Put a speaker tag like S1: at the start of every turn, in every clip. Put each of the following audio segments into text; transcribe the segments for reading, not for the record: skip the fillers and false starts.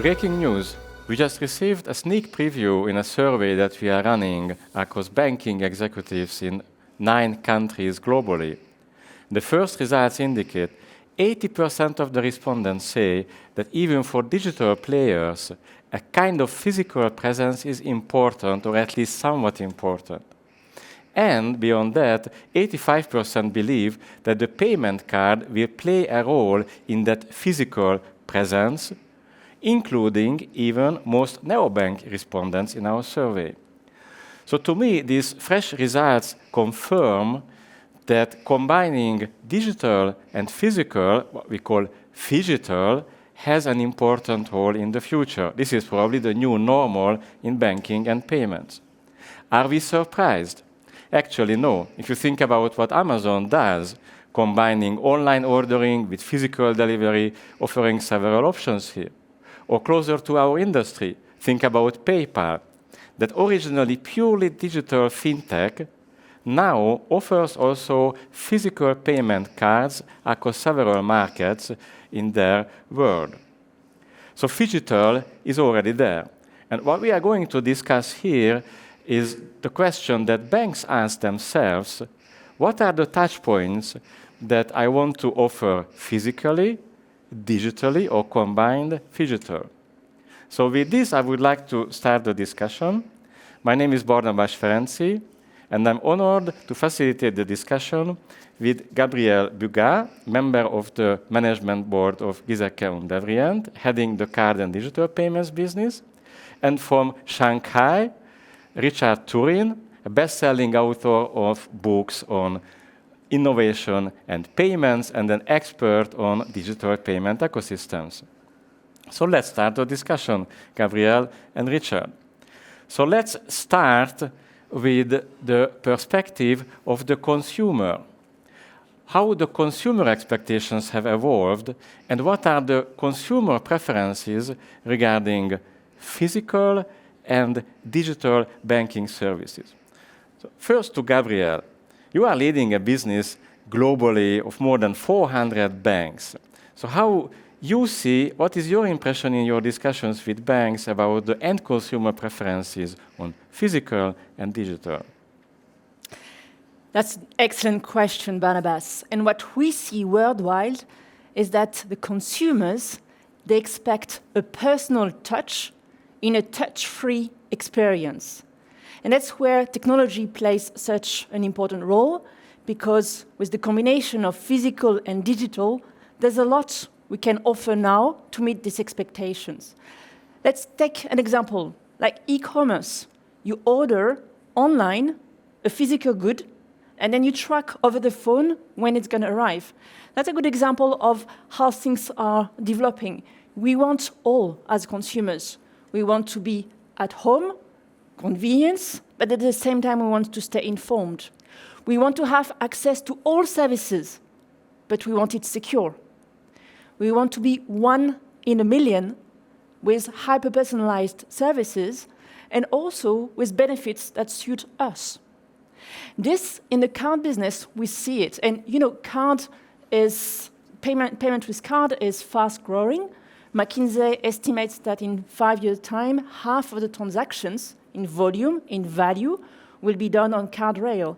S1: Breaking news. We just received a sneak preview in a survey that we are running across banking executives in 9 countries globally. The first results indicate 80% of the respondents say that even for digital players, a kind of physical presence is important, or at least somewhat important. And beyond that, 85% believe that the payment card will play a role in that physical presence, including even most neobank respondents in our survey. So to me, these fresh results confirm that combining digital and physical, what we call Phygital, has an important role in the future. This is probably the new normal in banking and payments. Are we surprised? Actually, no. If you think about what Amazon does, combining online ordering with physical delivery, offering several options here. Or closer to our industry, think about PayPal, that originally purely digital fintech now offers also physical payment cards across several markets in their world. So Phygital is already there. And what we are going to discuss here is the question that banks ask themselves: what are the touch points that I want to offer physically, digitally, or combined Phygital? So with this, I would like to start the discussion. My name is Barnabás Ferenci, and I'm honored to facilitate the discussion with Gabrielle Bugat, member of the management board of Giesecke+Devrient, heading the card and digital payments business, and from Shanghai, Richard Turrin, a best-selling author of books on innovation and payments, and an expert on digital payment ecosystems. So let's start the discussion, Gabrielle and Richard. So let's start with the perspective of the consumer. How the consumer expectations have evolved, and what are the consumer preferences regarding physical and digital banking services. So first to Gabrielle. You are leading a business globally of more than 400 banks. So how you see, what is your impression in your discussions with banks about the end consumer preferences on physical and digital?
S2: That's an excellent question, Barnabas. And what we see worldwide is that the consumers, they expect a personal touch in a touch-free experience. And that's where technology plays such an important role, because with the combination of physical and digital, there's a lot we can offer now to meet these expectations. Let's take an example, like e-commerce. You order online a physical good, and then you track over the phone when it's going to arrive. That's a good example of how things are developing. We want all, as consumers, we want to be at home, convenience, but at the same time we want to stay informed. We want to have access to all services, but we want it secure. We want to be 1 in a million with hyper-personalized services and also with benefits that suit us. This, in the card business, we see it. And payment with card is fast growing. McKinsey estimates that in 5 years' time, half of the transactions in volume, in value, will be done on card rail.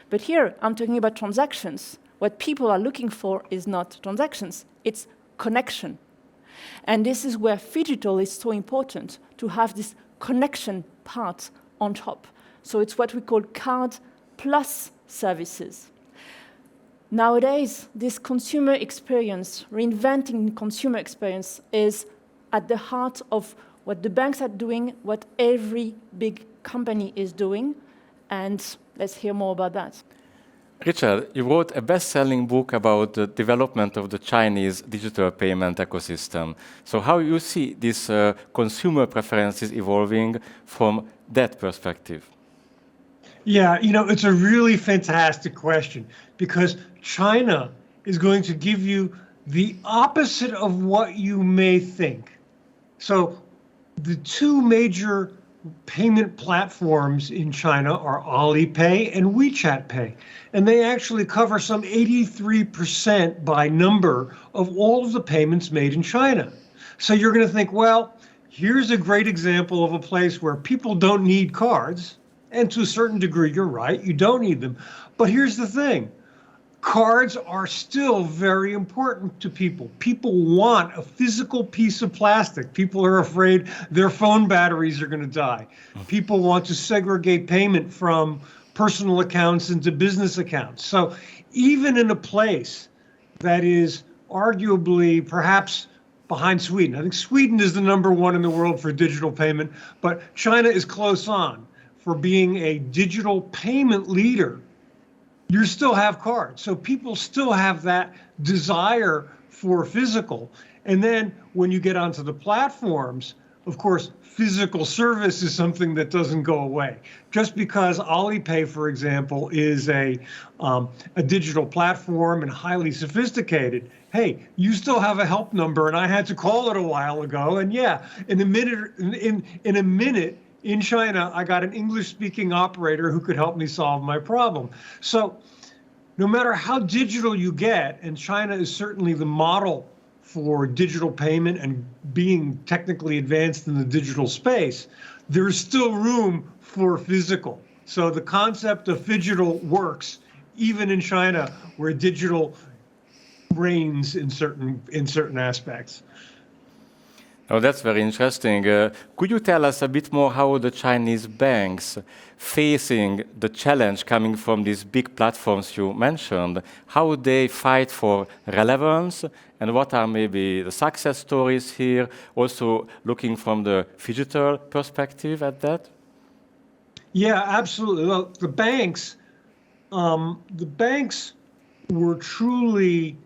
S2: But here, I'm talking about transactions. What people are looking for is not transactions, it's connection. And this is where Phygital is so important, to have this connection part on top. So it's what we call card plus services. Nowadays, this consumer experience, reinventing consumer experience, is at the heart of what the banks are doing, what every big company is doing, and let's hear more about that.
S1: Richard, you wrote a best-selling book about the development of the Chinese digital payment ecosystem. So how you see these consumer preferences evolving from that perspective?
S3: Yeah, it's a really fantastic question, because China is going to give you the opposite of what you may think. So the 2 major payment platforms in China are Alipay and WeChat Pay. And they actually cover some 83% by number of all of the payments made in China. So you're going to think, well, here's a great example of a place where people don't need cards. And to a certain degree, you're right, you don't need them. But here's the thing. Cards are still very important to people. People want a physical piece of plastic. People are afraid their phone batteries are going to die. People want to segregate payment from personal accounts into business accounts. So even in a place that is arguably perhaps behind Sweden, I think Sweden is the #1 in the world for digital payment, but China is close on for being a digital payment leader. You still have cards. So people still have that desire for physical. And then when you get onto the platforms, of course, physical service is something that doesn't go away. Just because Alipay, for example, is a digital platform and highly sophisticated, hey, you still have a help number, and I had to call it a while ago. And yeah, in a minute, in China, I got an English-speaking operator who could help me solve my problem. So no matter how digital you get, and China is certainly the model for digital payment and being technically advanced in the digital space, there is still room for physical. So the concept of Phygital works even in China, where digital reigns in certain aspects.
S1: Oh, that's very interesting. Could you tell us a bit more how the Chinese banks facing the challenge coming from these big platforms you mentioned, how they fight for relevance, and what are maybe the success stories here, also looking from the Phygital perspective at that?
S3: Yeah, absolutely. Well, the banks were truly,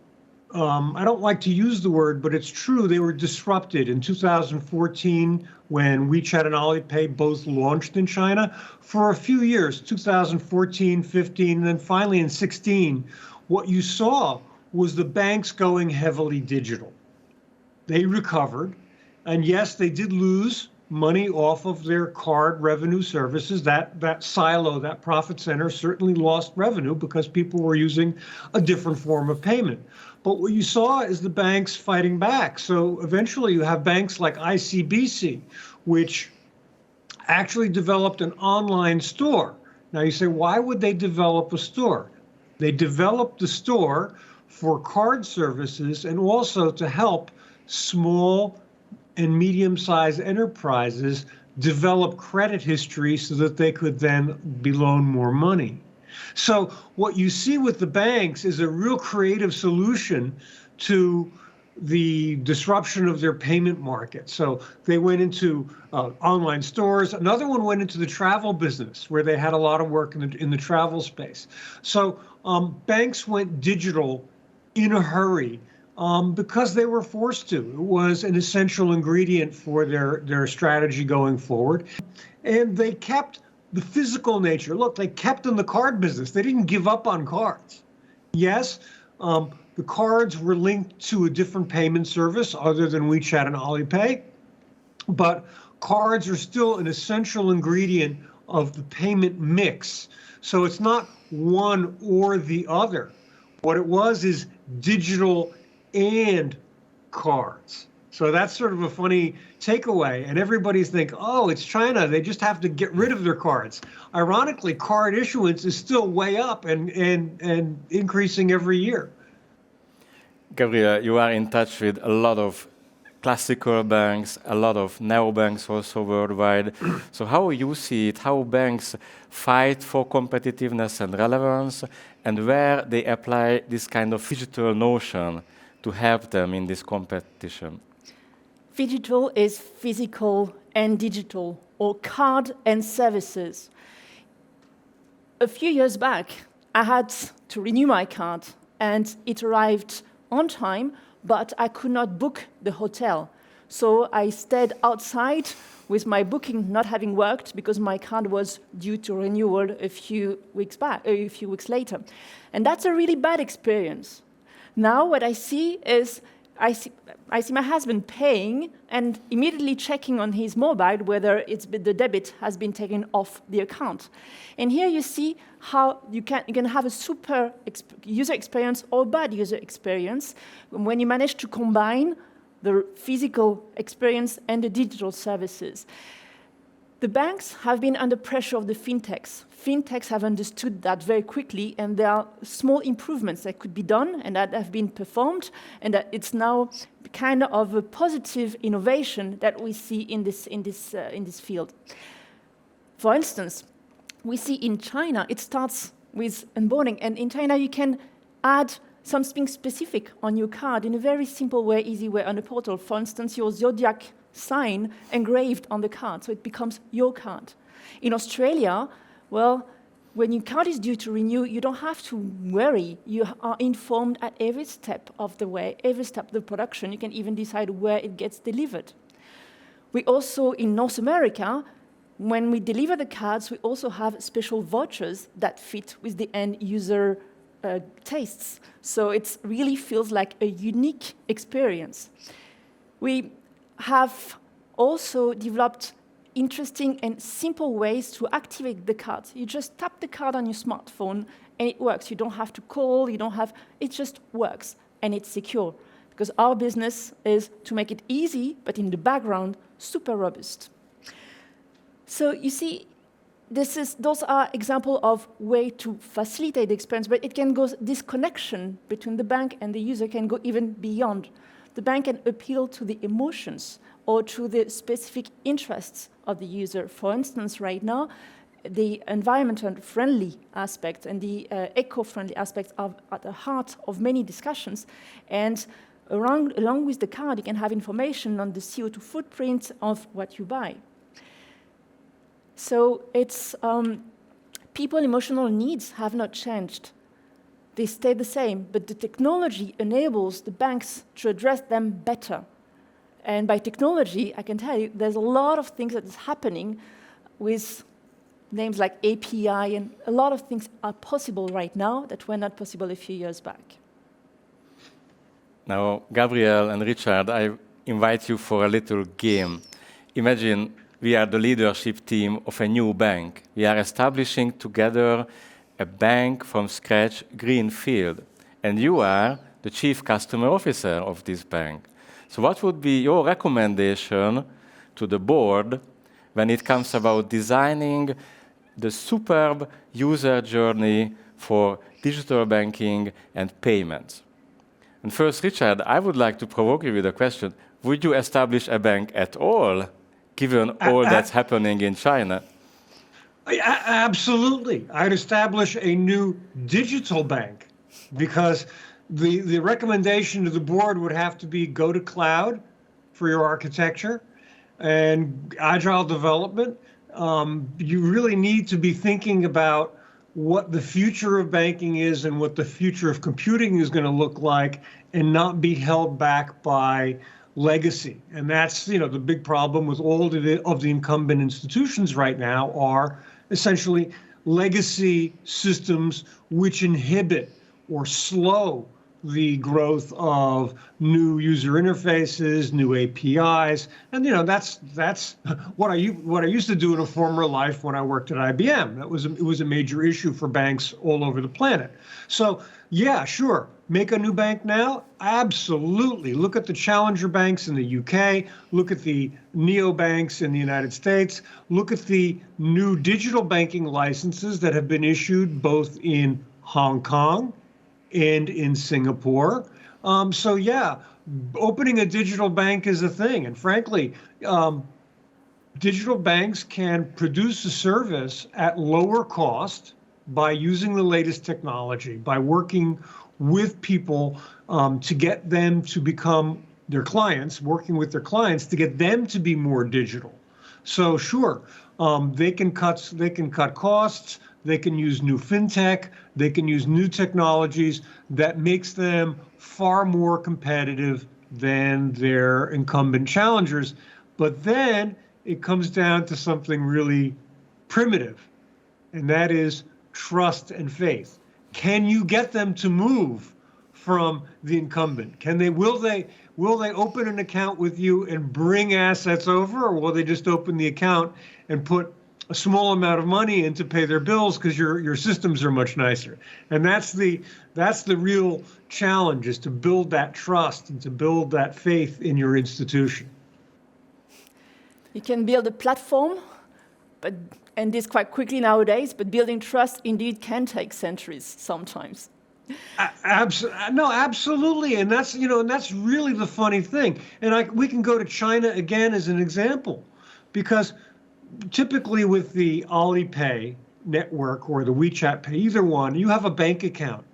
S3: I don't like to use the word, but it's true, they were disrupted in 2014 when WeChat and Alipay both launched in China. For a few years, 2014, 15, and then finally in 16, what you saw was the banks going heavily digital. They recovered, and yes, they did lose money off of their card revenue services. That silo, that profit center certainly lost revenue because people were using a different form of payment. But what you saw is the banks fighting back. So eventually you have banks like ICBC, which actually developed an online store. Now you say, why would they develop a store? They developed the store for card services and also to help small and medium-sized enterprises develop credit history so that they could then be loaned more money. So what you see with the banks is a real creative solution to the disruption of their payment market. So they went into online stores. Another one went into the travel business, where they had a lot of work in the travel space. So banks went digital in a hurry because they were forced to. It was an essential ingredient for their strategy going forward. And they kept the physical nature. Look, they kept in the card business. They didn't give up on cards. Yes, the cards were linked to a different payment service other than WeChat and Alipay, but cards are still an essential ingredient of the payment mix. So it's not one or the other. What it was is digital and cards. So that's sort of a funny takeaway. And everybody's think, oh, it's China, they just have to get rid of their cards. Ironically, card issuance is still way up and increasing every year.
S1: Gabrielle, you are in touch with a lot of classical banks, a lot of neobanks also worldwide. So how you see it, how banks fight for competitiveness and relevance, and where they apply this kind of digital notion to help them in this competition?
S2: Phygital is physical and digital, or card and services. A few years back, I had to renew my card, and it arrived on time, but I could not book the hotel. So I stayed outside with my booking not having worked because my card was due to renewal a few weeks later. And that's a really bad experience. Now what I see is I see my husband paying and immediately checking on his mobile whether the debit has been taken off the account. And here you see how you can have a super user experience or bad user experience when you manage to combine the physical experience and the digital services. The banks have been under pressure of the fintechs. Fintechs have understood that very quickly, and there are small improvements that could be done and that have been performed, and that it's now kind of a positive innovation that we see in this field. For instance, we see in China, it starts with onboarding, and in China you can add something specific on your card in a very simple way, easy way on the portal. For instance, your zodiac sign engraved on the card, so it becomes your card. In Australia, well, when your card is due to renew, you don't have to worry. You are informed at every step of the way, every step of the production. You can even decide where it gets delivered. We also, in North America, when we deliver the cards, we also have special vouchers that fit with the end user tastes. So it really feels like a unique experience. We have also developed interesting and simple ways to activate the card. You just tap the card on your smartphone and it works. You don't have to call, it just works and it's secure. Because our business is to make it easy, but in the background, super robust. So you see, those are examples of way to facilitate the experience, but it can go, this connection between the bank and the user can go even beyond. The bank can appeal to the emotions or to the specific interests of the user. For instance, right now, the environmental friendly aspect and the eco-friendly aspects are at the heart of many discussions. And along with the card, you can have information on the CO2 footprint of what you buy. So it's people emotional needs have not changed. They stay the same, but the technology enables the banks to address them better. And by technology, I can tell you, there's a lot of things that is happening with names like API, and a lot of things are possible right now that were not possible a few years back.
S1: Now, Gabrielle and Richard, I invite you for a little game. Imagine we are the leadership team of a new bank. We are establishing together a bank from scratch, greenfield, and you are the chief customer officer of this bank. So what would be your recommendation to the board when it comes about designing the superb user journey for digital banking and payments? And first, Richard, I would like to provoke you with a question. Would you establish a bank at all, given all that's happening in China?
S3: Absolutely. I'd establish a new digital bank because the recommendation to the board would have to be go to cloud for your architecture and agile development. You really need to be thinking about what the future of banking is and what the future of computing is going to look like and not be held back by legacy. And that's, the big problem with all of the incumbent institutions right now are essentially legacy systems which inhibit or slow the growth of new user interfaces, new APIs, and that's what I used to do in a former life when I worked at IBM. It was a major issue for banks all over the planet. So yeah, sure, make a new bank now. Absolutely, look at the challenger banks in the UK. Look at the neobanks in the United States. Look at the new digital banking licenses that have been issued both in Hong Kong and in Singapore. So yeah, opening a digital bank is a thing. And frankly, digital banks can produce a service at lower cost by using the latest technology, by working with people to get them to become their clients, working with their clients to get them to be more digital. So sure, they can cut costs. They can use new fintech, they can use new technologies that makes them far more competitive than their incumbent challengers. But then it comes down to something really primitive, and that is trust and faith. Can you get them to move from the incumbent? Will they open an account with you and bring assets over, or will they just open the account and put a small amount of money in to pay their bills because your systems are much nicer. And that's the real challenge, is to build that trust and to build that faith in your institution.
S2: You can build a platform, and this quite quickly nowadays, but building trust indeed can take centuries sometimes.
S3: No, absolutely, and that's and that's really the funny thing. And we can go to China again as an example, because typically with the Alipay network or the WeChat Pay, either one, you have a bank account,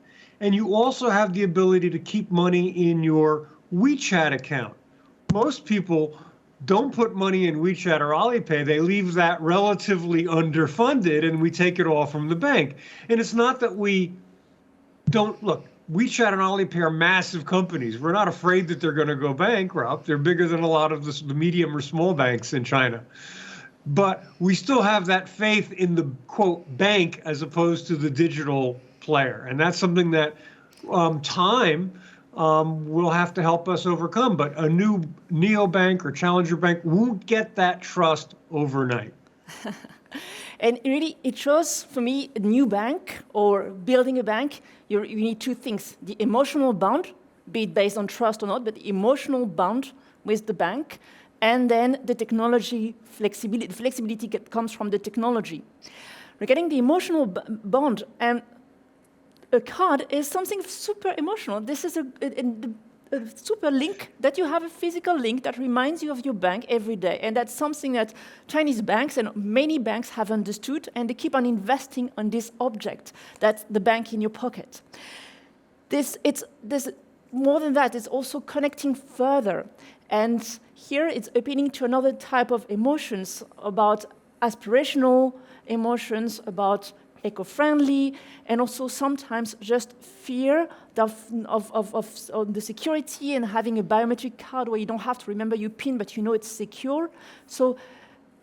S3: and you also have the ability to keep money in your WeChat account. Most people don't put money in WeChat or Alipay. They leave that relatively underfunded, and we take it all from the bank. And it's not that we don't look. WeChat and Alipay are massive companies. We're not afraid that they're going to go bankrupt. They're bigger than a lot of the medium or small banks in China. But we still have that faith in the, quote, bank as opposed to the digital player. And that's something that time will have to help us overcome. But a new neobank or challenger bank won't get that trust overnight.
S2: And really, it shows, for me, a new bank or building a bank, you need two things. The emotional bond, be it based on trust or not, but the emotional bond with the bank, and then the technology flexibility. The flexibility that comes from the technology. Regarding the emotional bond, and a card is something super emotional. This is a super link, that you have a physical link that reminds you of your bank every day. And that's something that Chinese banks and many banks have understood, and they keep on investing on this object, that's the bank in your pocket. There's more than that, it's also connecting further. And here it's appealing to another type of emotions, about aspirational emotions, about eco-friendly, and also sometimes just fear of the security and having a biometric card where you don't have to remember your PIN, but you know it's secure. So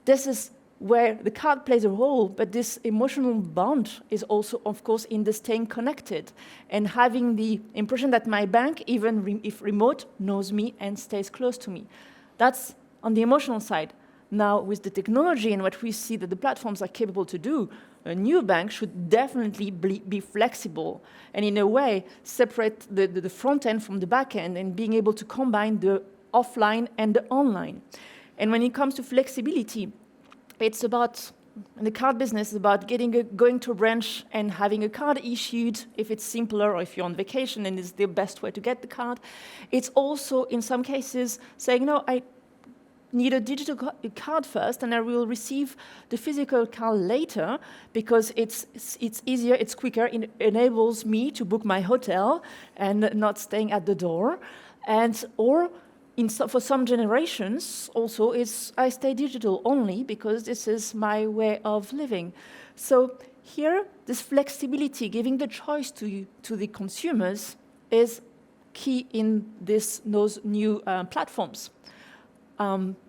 S2: this is where the card plays a role, but this emotional bond is also, of course, in the staying connected and having the impression that my bank, even if remote, knows me and stays close to me. That's on the emotional side. Now, with the technology and what we see that the platforms are capable to do, a new bank should definitely be flexible and, in a way, separate the front end from the back end and being able to combine the offline and the online. And when it comes to flexibility, it's about, in the card business, about going to a branch and having a card issued if it's simpler, or if you're on vacation and it's the best way to get the card. It's also, in some cases, saying, no, I need a digital card first, and I will receive the physical card later because it's easier, it's quicker, it enables me to book my hotel and not staying at the door. Or for some generations also, I stay digital only because this is my way of living. So here, this flexibility, giving the choice to the consumers, is key in those new platforms.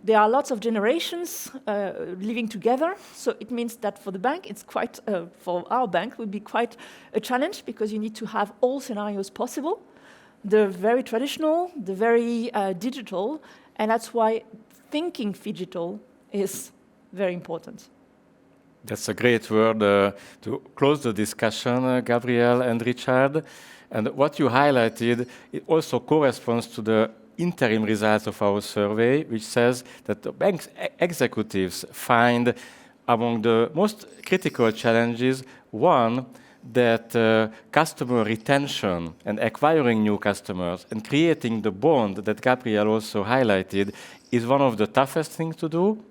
S2: There are lots of generations living together, so it means that for the bank, it's quite, for our bank, would be quite a challenge because you need to have all scenarios possible, the very traditional, the very digital, and that's why thinking Phygital is very important.
S1: That's a great word to close the discussion, Gabrielle and Richard. And what you highlighted, it also corresponds to the interim results of our survey, which says that the bank's executives find among the most critical challenges one, that customer retention and acquiring new customers and creating the bond that Gabrielle also highlighted is one of the toughest things to do.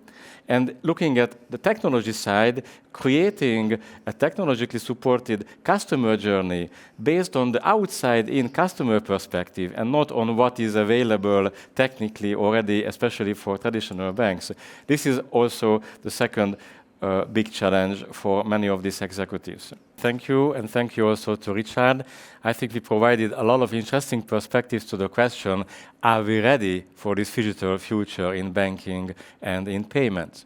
S1: And looking at the technology side, creating a technologically supported customer journey based on the outside-in customer perspective and not on what is available technically already, especially for traditional banks. This is also the second big challenge for many of these executives. Thank you, and thank you also to Richard. I think we provided a lot of interesting perspectives to the question, are we ready for this digital future in banking and in payments?